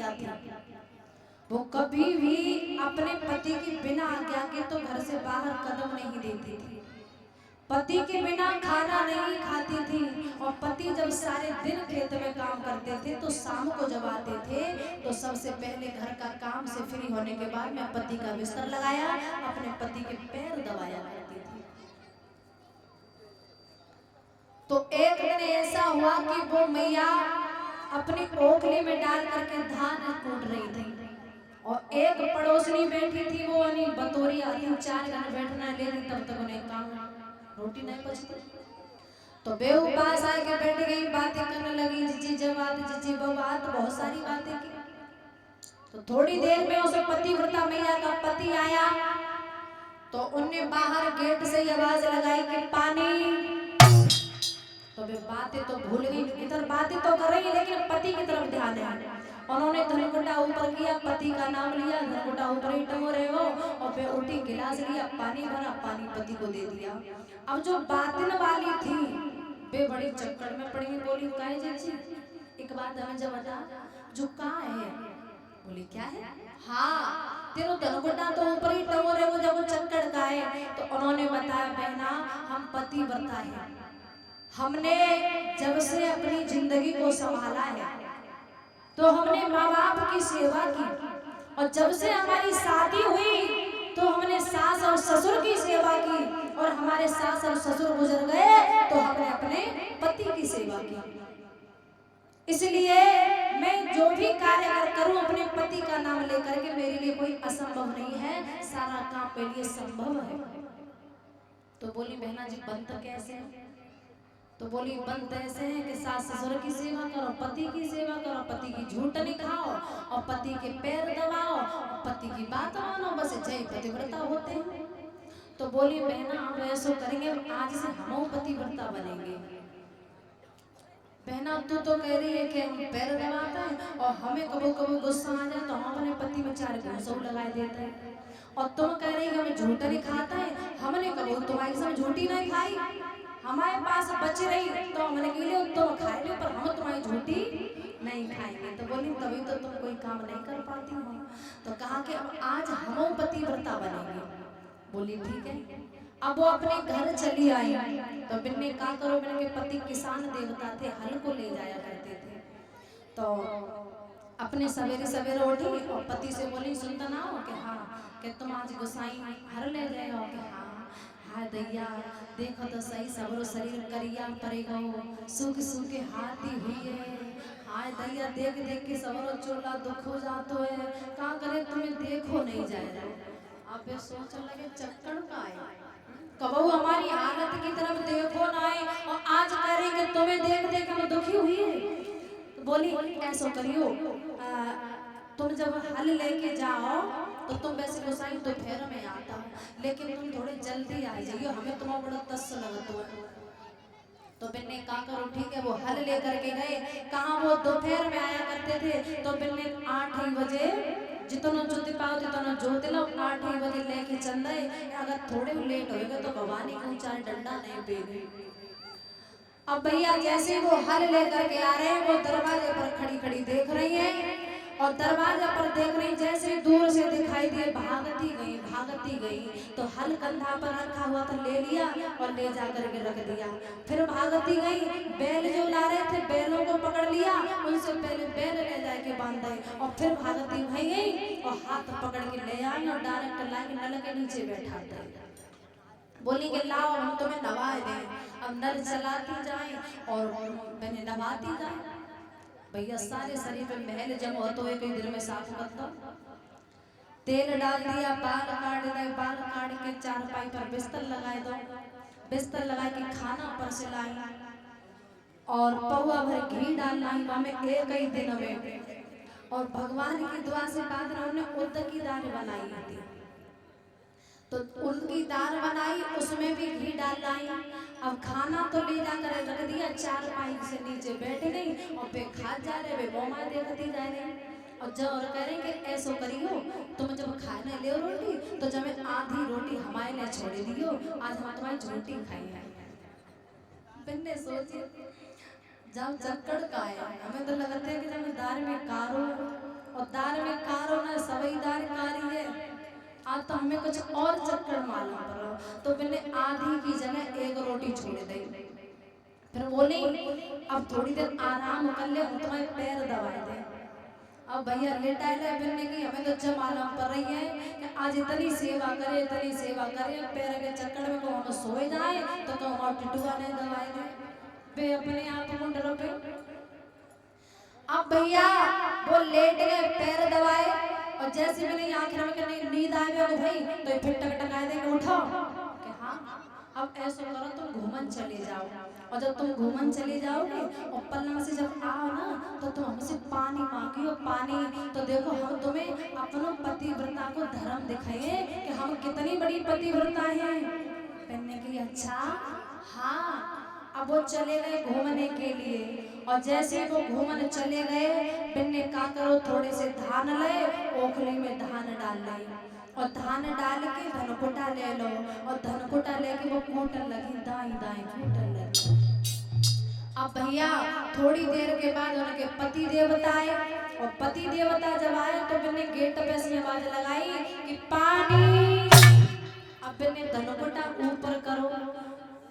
मैया थी, वो कभी भी अपने पति के बिना आज्ञा के तो घर से बाहर कदम नहीं देती थी, पति के बिना खाना नहीं खाती थी। और पति जब सारे दिन खेत में काम करते थे तो शाम को जब आते थे तो सबसे पहले घर का काम से फ्री होने के बाद मैं पति का बिस्तर लगाया, अपने पति के पैर दबाया करती थी। तो एक दिन ऐसा हुआ कि वो मैया अपनी ओखली में डाल करके धान कूट रही थी और एक पड़ोसनी बैठी थी, वो बतौरी आती 4 घंटे बैठना ले रही, तब तक उन्हें काम रोटी नहीं बचती। तो बेहू पास आके बैठ गई, बातें करने लगी, जीजी जवाब जीजी बवात, बहुत सारी बातें की। तो थोड़ी देर में उस पतिव्रता मैया का पति आया, तो उनने बाहर गेट से आवाज लगाई कि पानी। तो वे बातें तो भूल गई, इधर बातें तो कर रही लेकिन पति की तरफ ध्यान है। उन्होंने धनकुटा ऊपर किया, पति का नाम लिया, धनकुटा ऊपर ही टंगो रहे हो, और फिर उल्टी गिलास लिया, पानी भरा, पानी पति को दे दिया। अब जो बातन वाली थी वे बड़ी चक्कर में पड़ी, बोली काहे जी एक बात हमें जब बता, जो कहाँ है? बोली क्या है? हाँ तेरो धनकुटा तो ऊपर ही टंगो रहे हो, जब वो चक्कर का है। तो उन्होंने बताया बहना हम पतिव्रता है, हमने जब से अपनी जिंदगी को संभाला है तो हमने माँ बाप की सेवा की, और जब से हमारी शादी हुई तो हमने सास और ससुर की सेवा की, और हमारे सास और ससुर गुजर गए तो हमने अपने पति की सेवा की। इसलिए मैं जो भी कार्य अगर करूं अपने पति का नाम लेकर के, मेरे लिए कोई असंभव नहीं है, सारा काम मेरे लिए संभव है। तो बोली बहना जी बनता कैसे? तो बोली बनत ऐसे है कि सास ससुर की सेवा करो, पति की सेवा करो, पति की झूठ नहीं खाओ और पति के पैर दबाओ और पति की बात मानो, बस जय पतिव्रता होते हैं। तो बोली बहना हम ऐसा करेंगे, आज से हम पतिव्रता बनेंगे। बहना तू तो कह रही है कि हम पैर दबाते हैं और हमें कभी कभी गुस्सा आ जाए तो हम अपने पति में 4 घूंसों लगा देते हैं, और तुम कह रही है हमें झूठ नहीं खाता है, हमने कभी तुम्हारी सब झूठी नहीं खाई, हमारे पास बच रही तो हमने के लिए तुम खा लो, पर हम तुम्हारी झूठी नहीं खाएंगे। तो बोली तभी तो तुम कोई काम नहीं कर पाती हो। तो कहा कि अब आज हम पतिव्रता बनेंगे। बोली ठीक है। अब वो अपने घर चली आई, तो बिन्ने का करो, मेरे पति किसान देवता थे, हल को ले जाया करते थे। तो अपने सवेरे सवेरे उठी और पति से बोली सुनता ना हो कि हाँ कि तुम आज गोसाई हर ले गए हो? कि हाँ हाय दैया देखो तो सही, सबरो शरीर करिया पड़ेगा, सूख सूखे हाथी हुई है, हाय दैया देख देख के सबरो चोला दुख हो जातो है, कहाँ करे तुम्हें देखो नहीं जाए। अब ये सोचने लगे चक्कर का है, कबू हमारी हालत की तरफ देखो ना है, और आज कह रही कि तुम्हें देख देख हम दुखी हुई है। तो बोली ऐसा करियो, तुम जब हल लेके जाओ तो तुम वैसे गोसाई दोपहर में आता, लेकिन तुम थोड़े जल्दी आ जाइयो, हमें तुम्हारा बड़ा तस लगता है। तो बिन्ने का करो ठीक है, वो हल लेकर के गए। कहाँ वो दोपहर में आया करते थे, तो बिन्ने 8 ही बजे जितना जोते पाओ जितना जोते लो, 8 ही बजे लेके चल रहे। अगर थोड़े लेट हो गए तो भवानी को 4 डंडा नहीं पे गई। अब भैया जैसे वो हल लेकर के आ रहे हैं, वो दरवाजे पर खड़ी खड़ी देख रही है, और दरवाजा पर देख रही, जैसे दूर से दिखाई दिए भागती गई भागती गई। तो हल कंधा पर रखा हुआ था, ले लिया और ले जा करके रख दिया। फिर भागती गई, बैल जो ला रहे थे बैलों को पकड़ लिया, उनसे पहले बैल ले जाके बांध दे, और फिर भागती भाई गई और हाथ पकड़ के ले आई और डायरेक्ट ला के नल के नीचे बैठा दे। बोली कि लाओ हम तुम्हें नवाए दें। अब नल चलाती जाए और मैंने नवाती जाए। भैया सारे शरीर पे महल जम हो तो एक दिन में साफ कर दो। तेल डाल दिया, बाल काट दे, बाल काट के चारपाई पर बिस्तर लगाए दो, बिस्तर लगा के खाना परस लाई और पौवा भर घी डाल लाई में एक ही दिन में। और भगवान की दुआ से बाद में उन्होंने उर्द की दाल बनाई थी, तो उनकी दाल बनाई, उसमें भी घी डाल लाई। अब खाना तो ले जाकर रख दिया, चारपाई से नीचे बैठ गई और वे खा जा रहे, वे मोमा देखती जा रही। और जब और करेंगे ऐसो करियो, तुम जब खाने ले रोटी तो जब आधी रोटी हमारे लिए छोड़ दियो, आज हम तुम्हारी रोटी खाएंगे। बिन्ने सोचे जब चक्कर का है, हमें तो लगता है कि जब दार में कारो और आज तो हमें कुछ और चक्कर मालूम पड़ो। तो मैंने आधी की जगह एक रोटी छोड़ दी। फिर बोली अब थोड़ी देर आराम कर ले, हम तुम्हारे पैर दबाए दे। अब भैया लेटा ले बिन्ने की हमें तो जब मालूम पड़ रही है कि आज इतनी सेवा करे, इतनी सेवा करे, पैर के चक्कर में को हम सोए जाए तो हम टिटुआ नहीं दबाए दे। वे अपने आप को डरो पे। अब भैया वो लेट गए, पैर दबाए, और जैसे मैंने आखिर में कहने नींद आ गया भाई, तो ये फिर टकटकाए दे के उठो कि हाँ अब ऐसा करो तुम घूमन चले जाओ। और जब तुम घूमन चले जाओगे और पलंग से जब आओ ना तो तुम हमसे पानी मांगियो, पानी। तो देखो हम तुम्हें अपनों पतिव्रता को धर्म दिखाए कि हम कितनी बड़ी पतिव्रता हैं। कहने की अच्छा हाँ। अब वो चले गए घूमने के लिए, और जैसे वो घूमने चले गए बिन्ने का करो थोड़े से धान ले, ओखली में धान डाल ले, और धान डाल के धनकुटा ले लो, और धनकुटा लेके वो कूटन लगी, दाई दाई कूटन लगी। अब भैया थोड़ी देर के बाद उनके पति देवता आए, और पति देवता जब आए तो बिन्ने गेट पे से आवाज लगाई कि पानी। अब बिन्ने धनकुटा ऊपर करो।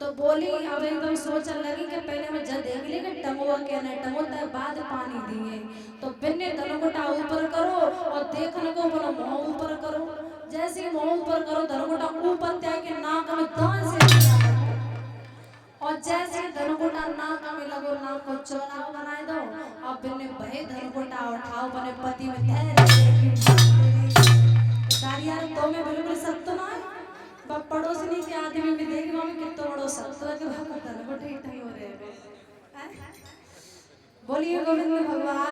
तो बोली अब एकदम सोचने लगी कि पहले मैं जब देख ली कि टंगवा के न टंगो तक बाद पानी दिए। तो बिन्ने धनकुटा ऊपर करो और देखने को बोलो मुंह ऊपर करो। जैसे मुंह ऊपर करो धनकुटा ऊपर जाके नाक में दांत से, और जैसे धनकुटा नाक में लगो नाक को चौराहा बनाए दो। अब बिन्ने भय धनकुटा उठाओ बने पति में यार तो मैं बिल्कुल सख्त ना है। पड़ोसनी के आदमी में देख मम्मी कितना बड़ो सख्त है कि धनकुटा नहीं हो रहे। बोलिए गोविंद भगवान।